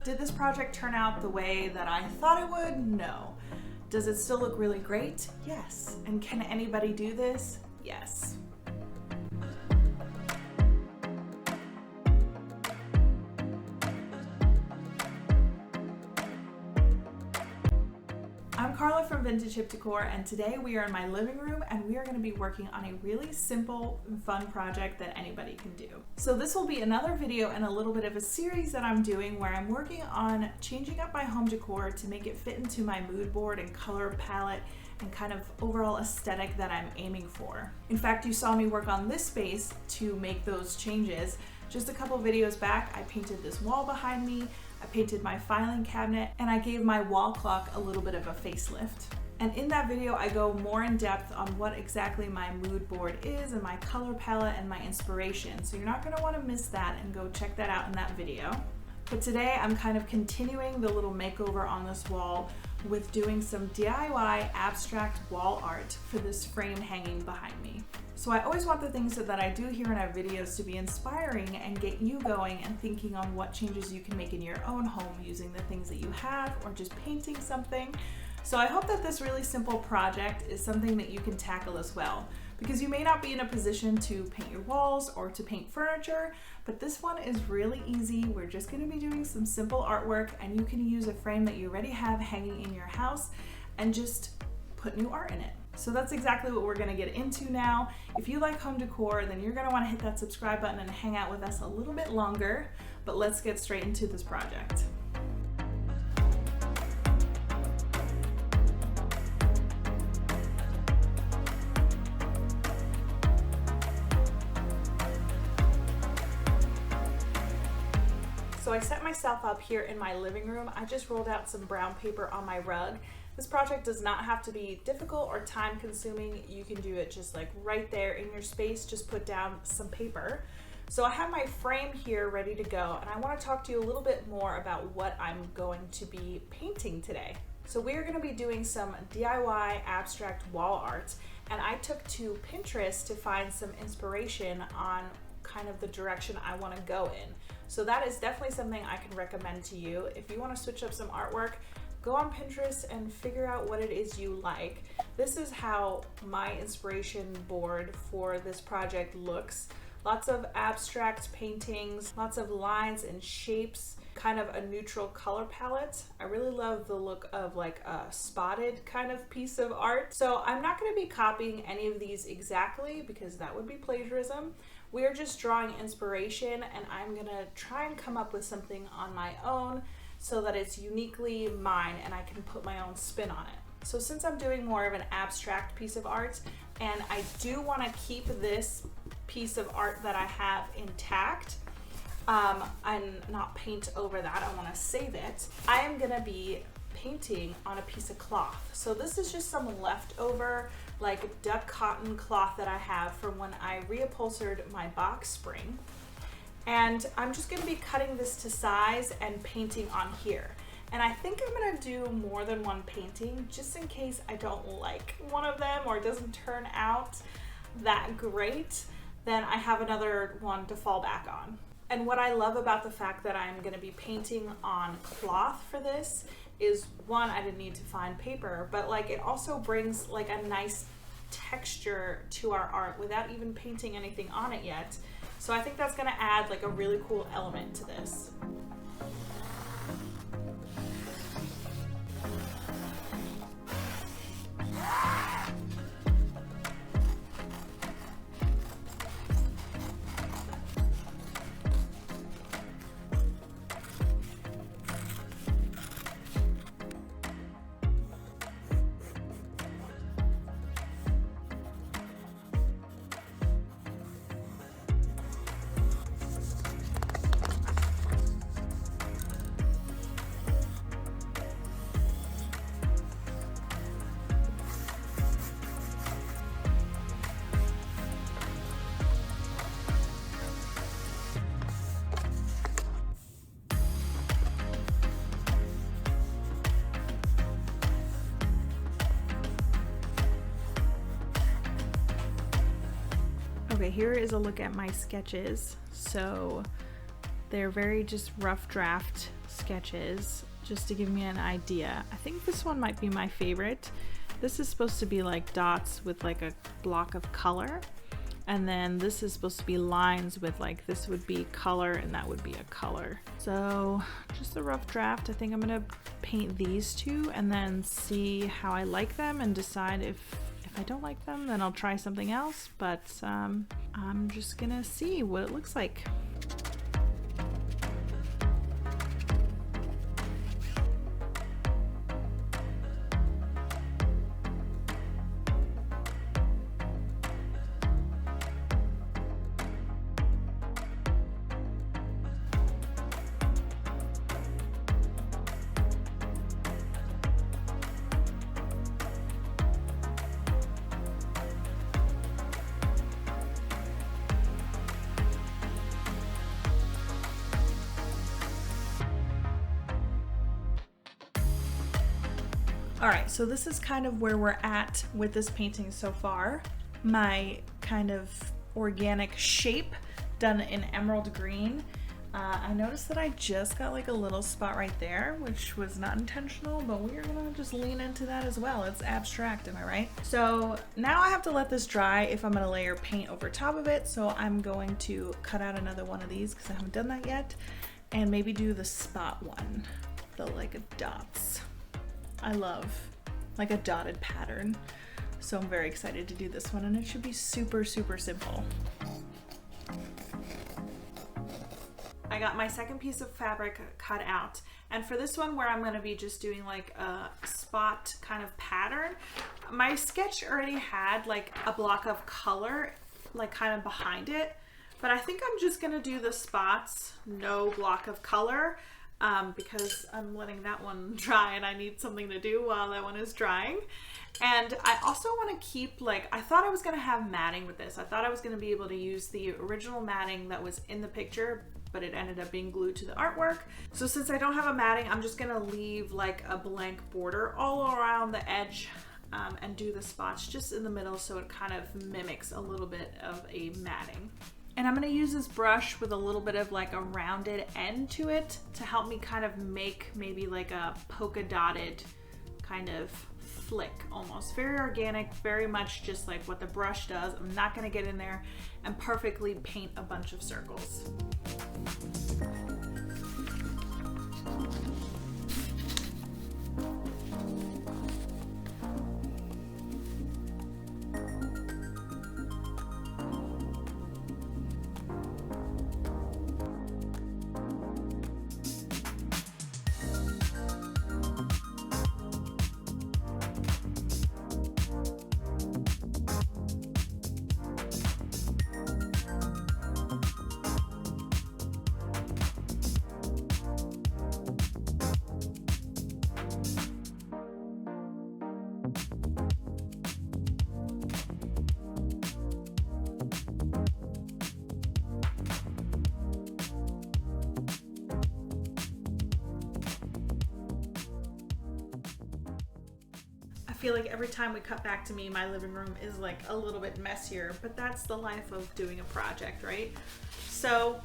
Did this project turn out the way that I thought it would? No. Does it still look really great? Yes. And can anybody do this? Yes. I'm Carla from Vintage Hip Decor, and today we are in my living room and we are going to be working on a really simple, fun project that anybody can do. So this will be another video and a little bit of a series that I'm doing where I'm working on changing up my home decor to make it fit into my mood board and color palette and kind of overall aesthetic that I'm aiming for. In fact, you saw me work on this space to make those changes. Just a couple videos back, I painted this wall behind me, I painted my filing cabinet, and I gave my wall clock a little bit of a facelift. And in that video, I go more in depth on what exactly my mood board is and my color palette and my inspiration. So you're not gonna wanna miss that, and go check that out in that video. But today I'm kind of continuing the little makeover on this wall with doing some DIY abstract wall art for this frame hanging behind me. So I always want the things that I do here in our videos to be inspiring and get you going and thinking on what changes you can make in your own home using the things that you have or just painting something. So I hope that this really simple project is something that you can tackle as well, because you may not be in a position to paint your walls or to paint furniture, but this one is really easy. We're just going to be doing some simple artwork, and you can use a frame that you already have hanging in your house and just put new art in it. So that's exactly what we're going to get into now. If you like home decor, then you're going to want to hit that subscribe button and hang out with us a little bit longer, but let's get straight into this project. So I set myself up here in my living room. I just rolled out some brown paper on my rug. This project does not have to be difficult or time consuming. You can do it just like right there in your space. Just put down some paper. So I have my frame here ready to go, and I want to talk to you a little bit more about what I'm going to be painting today. So we're going to be doing some DIY abstract wall art, and I took to Pinterest to find some inspiration on kind of the direction I want to go in. So that is definitely something I can recommend to you. If you want to switch up some artwork, go on Pinterest and figure out what it is you like. This is how my inspiration board for this project looks. Lots of abstract paintings, lots of lines and shapes, kind of a neutral color palette. I really love the look of like a spotted kind of piece of art. So I'm not going to be copying any of these exactly because that would be plagiarism. We're just drawing inspiration, and I'm going to try and come up with something on my own so that it's uniquely mine and I can put my own spin on it. So since I'm doing more of an abstract piece of art, and I do want to keep this piece of art that I have intact and not paint over that, I want to save it, I am going to be painting on a piece of cloth. So this is just some leftover like duck cotton cloth that I have from when I reupholstered my box spring. And I'm just going to be cutting this to size and painting on here. And I think I'm going to do more than one painting just in case I don't like one of them or it doesn't turn out that great. Then I have another one to fall back on. And what I love about the fact that I'm going to be painting on cloth for this is, one, I didn't need to find paper, but like it also brings like a nice texture to our art without even painting anything on it yet. So I think that's going to add like a really cool element to this. Okay, here is a look at my sketches. So they're very just rough draft sketches just to give me an idea. I think this one might be my favorite. This is supposed to be like dots with like a block of color. And then this is supposed to be lines with like, this would be color and that would be a color. So just a rough draft. I think I'm gonna paint these two and then see how I like them and decide if I don't like them, then I'll try something else. But I'm just gonna see what it looks like. All right, so this is kind of where we're at with this painting so far. My kind of organic shape done in emerald green. I noticed that I just got like a little spot right there, which was not intentional, but we are gonna just lean into that as well. It's abstract, am I right? So now I have to let this dry if I'm gonna layer paint over top of it. So I'm going to cut out another one of these because I haven't done that yet, and maybe do the spot one, the like dots. I love like a dotted pattern. So I'm very excited to do this one, and it should be super, super simple. I got my second piece of fabric cut out, and for this one where I'm going to be just doing like a spot kind of pattern, my sketch already had like a block of color like kind of behind it, but I think I'm just going to do the spots, no block of color, because I'm letting that one dry and I need something to do while that one is drying. And I also want to keep, like, I thought I was going to have matting with this. I thought I was going to be able to use the original matting that was in the picture, but it ended up being glued to the artwork. So since I don't have a matting, I'm just going to leave like a blank border all around the edge, and do the spots just in the middle so it kind of mimics a little bit of a matting. And I'm going to use this brush with a little bit of like a rounded end to it to help me kind of make maybe like a polka dotted kind of flick almost. Very organic, very much just like what the brush does. I'm not going to get in there and perfectly paint a bunch of circles. I feel like every time we cut back to me, my living room is like a little bit messier, but that's the life of doing a project, right? So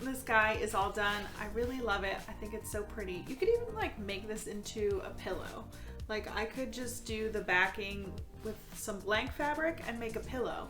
this guy is all done. I really love it. I think it's so pretty. You could even like make this into a pillow. Like I could just do the backing with some blank fabric and make a pillow.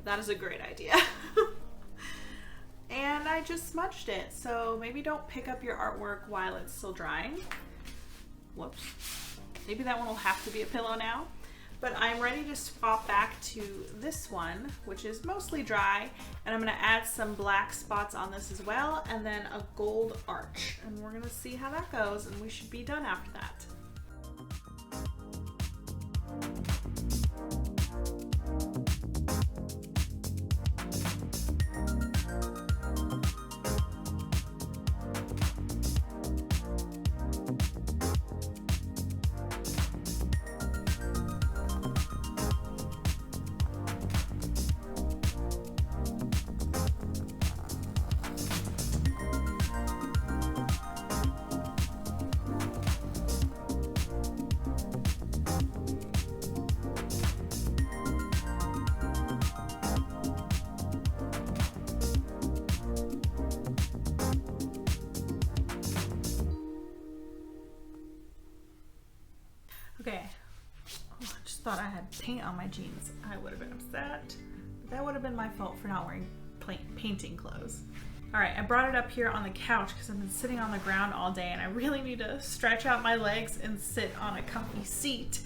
That is a great idea. And I just smudged it. So maybe don't pick up your artwork while it's still drying. Whoops. Maybe that one will have to be a pillow now. But I'm ready to swap back to this one, which is mostly dry. And I'm gonna add some black spots on this as well, and then a gold arch. And we're gonna see how that goes, and we should be done after that. thought I had paint on my jeans, I would have been upset. But that would have been my fault for not wearing painting clothes. All right, I brought it up here on the couch because I've been sitting on the ground all day and I really need to stretch out my legs and sit on a comfy seat.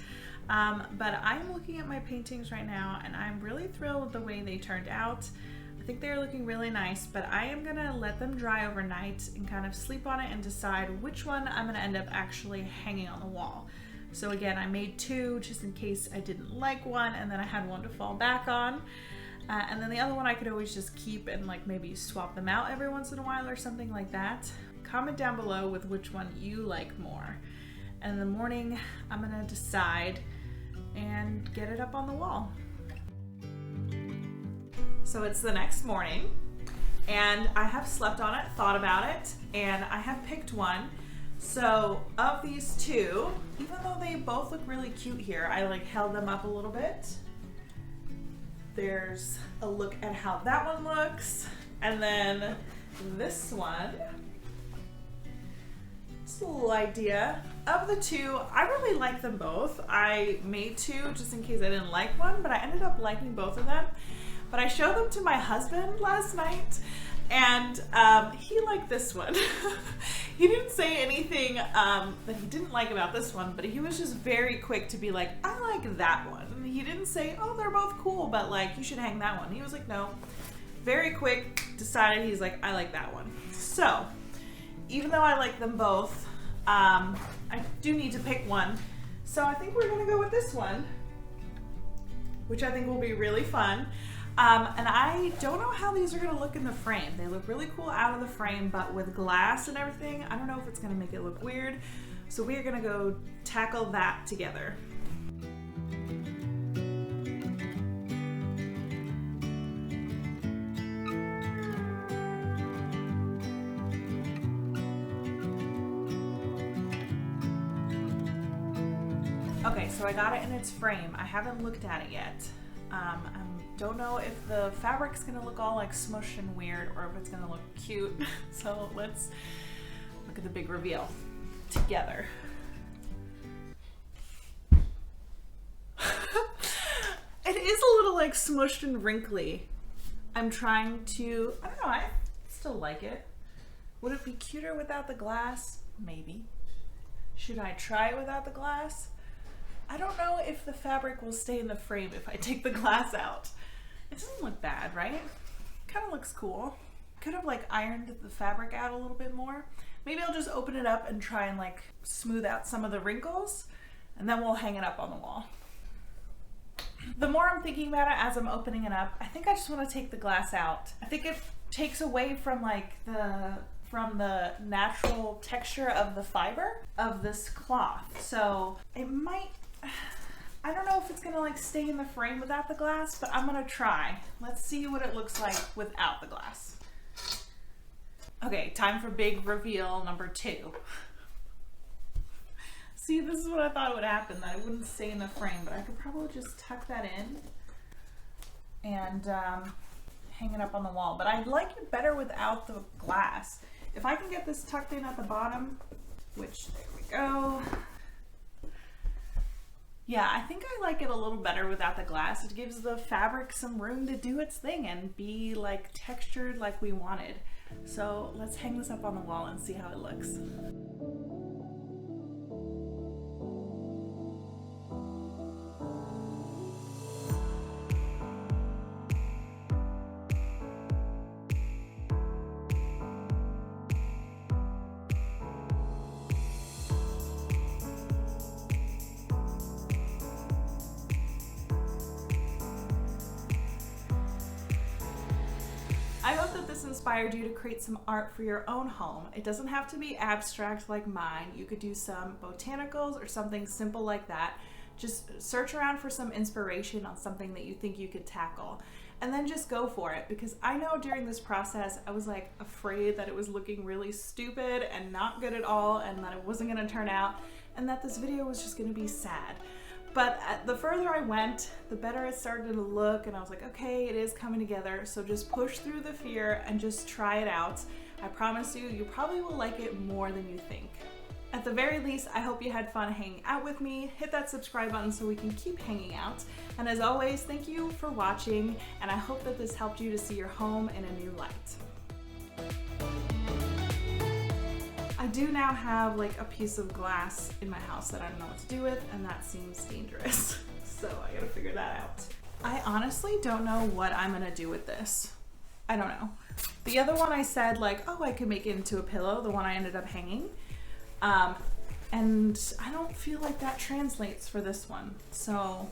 But I'm looking at my paintings right now and I'm really thrilled with the way they turned out. I think they're looking really nice, but I am gonna let them dry overnight and kind of sleep on it and decide which one I'm gonna end up actually hanging on the wall. So again, I made two just in case I didn't like one and then I had one to fall back on. And then the other one I could always just keep and like maybe swap them out every once in a while or something like that. Comment down below with which one you like more. And in the morning, I'm gonna decide and get it up on the wall. So it's the next morning and I have slept on it, thought about it, and I have picked one. So of these two, even though they both look really cute here, I like held them up a little bit. There's a look at how that one looks. And then this one, just a little idea. Of the two, I really like them both. I made two just in case I didn't like one, but I ended up liking both of them. But I showed them to my husband last night and he liked this one. He didn't say anything that he didn't like about this one, but he was just very quick to be like, I like that one. He didn't say, oh, they're both cool, but like, you should hang that one. He was like, no. Very quick, decided he's like, I like that one. So, even though I like them both, I do need to pick one. So I think we're gonna go with this one, which I think will be really fun. And I don't know how these are gonna look in the frame. They look really cool out of the frame, but with glass and everything, I don't know if it's gonna make it look weird. So we are gonna go tackle that together. Okay, so I got it in its frame. I haven't looked at it yet. I don't know if the fabric's gonna look all like smushed and weird or if it's gonna look cute. So let's look at the big reveal together. It is a little like smushed and wrinkly. I'm trying to, I don't know, I still like it. Would it be cuter without the glass? Maybe. Should I try it without the glass? I don't know if the fabric will stay in the frame if I take the glass out. It doesn't look bad, right? Kind of looks cool. Could have like ironed the fabric out a little bit more. Maybe I'll just open it up and try and like smooth out some of the wrinkles and then we'll hang it up on the wall. The more I'm thinking about it as I'm opening it up, I think I just want to take the glass out. I think it takes away from like from the natural texture of the fiber of this cloth. So it might, I don't know if it's gonna like stay in the frame without the glass, but I'm gonna try. Let's see what it looks like without the glass. Okay, time for big reveal number 2. See, this is what I thought would happen, that it wouldn't stay in the frame, but I could probably just tuck that in and hang it up on the wall. But I like it better without the glass. If I can get this tucked in at the bottom, which, there we go. Yeah, I think I like it a little better without the glass. It gives the fabric some room to do its thing and be like textured like we wanted. So let's hang this up on the wall and see how it looks. I hope that this inspired you to create some art for your own home. It doesn't have to be abstract like mine. You could do some botanicals or something simple like that. Just search around for some inspiration on something that you think you could tackle and then just go for it, because I know during this process I was like afraid that it was looking really stupid and not good at all and that it wasn't going to turn out and that this video was just going to be sad. But the further I went, the better it started to look, and I was like, okay, it is coming together, so just push through the fear and just try it out. I promise you, you probably will like it more than you think. At the very least, I hope you had fun hanging out with me. Hit that subscribe button so we can keep hanging out. And as always, thank you for watching, and I hope that this helped you to see your home in a new light. I do now have like a piece of glass in my house that I don't know what to do with, and that seems dangerous. So I gotta figure that out. I honestly don't know what I'm gonna do with this. I don't know. The other one I said like, oh, I could make it into a pillow, the one I ended up hanging. And I don't feel like that translates for this one. So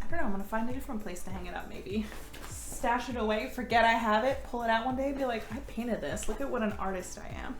I don't know, I'm gonna find a different place to hang it up maybe. Stash it away, forget I have it, pull it out one day and be like, I painted this. Look at what an artist I am.